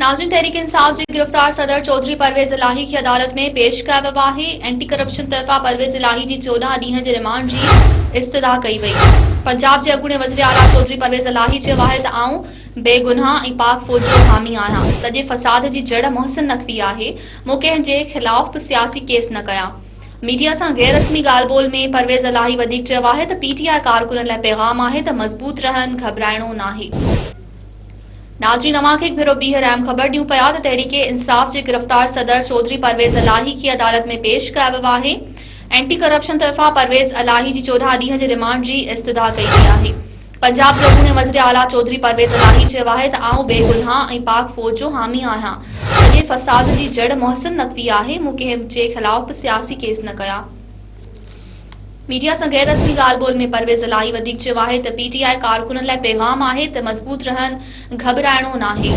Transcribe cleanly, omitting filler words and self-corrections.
नाज़रीन, तहरीक इंसाफ जे गिरफ्तार सदर चौधरी परवेज़ इलाही की अदालत में पेश कया वियो आहे। एंटी करप्शन तरफ़ां परवेज़ इलाही जी 14 ॾींहं जे रिमांड जी इस्तदा कई वई। पंजाब जे अॻूणे वज़ीर आला चौधरी परवेज़ इलाही चयो आहे त आऊं बेगुनाह ऐं पाक फ़ौज जो हामी आहियां। सॼे फ़साद जी जड़ मोहसिन नक़वी आहे। मूं कंहिं जे ख़िलाफ़ बि सियासी केस न कया। मीडिया सां गैर रस्मी ॻाल्हि ॿोल में परवेज़ इलाही वधीक चयो आहे त पीटीआई कारकुननि लाइ पैगाम आहे त मज़बूत रहनि, घबराइणो नाहे। नाज़रीन, अवां खे हिकु भेरो ॿीहर अहम ख़बर ॾियूं पिया त तहरीक इंसाफ जे गिरफ़्तार सदर चौधरी परवेज़ इलाही खे अदालत में पेश कया वियो आहे। एंटी करप्शन तरफ़ां परवेज़ इलाही जी 14 ॾींहं जे रिमांड जी इस्तदा कई वई आहे। पंजाब जे अॻूणे वज़ीर आला चौधरी परवेज़ इलाही चयो आहे त आऊं बेगुनाह ऐं पाक फ़ौज जो हामी आहियां। सॼे फ़साद जी जड़ मोहसिन नक़वी आहे। मूं कंहिं जे ख़िलाफ़ बि सियासी केस न कया। मीडिया सां गैर रस्मी ॻाल्हि ॿोल में परवेज़ इलाही वधीक चयो आहे त पीटीआई कारकुननि लाइ पैगाम आहे त मज़बूत रहनि, घबराइणो नाहे।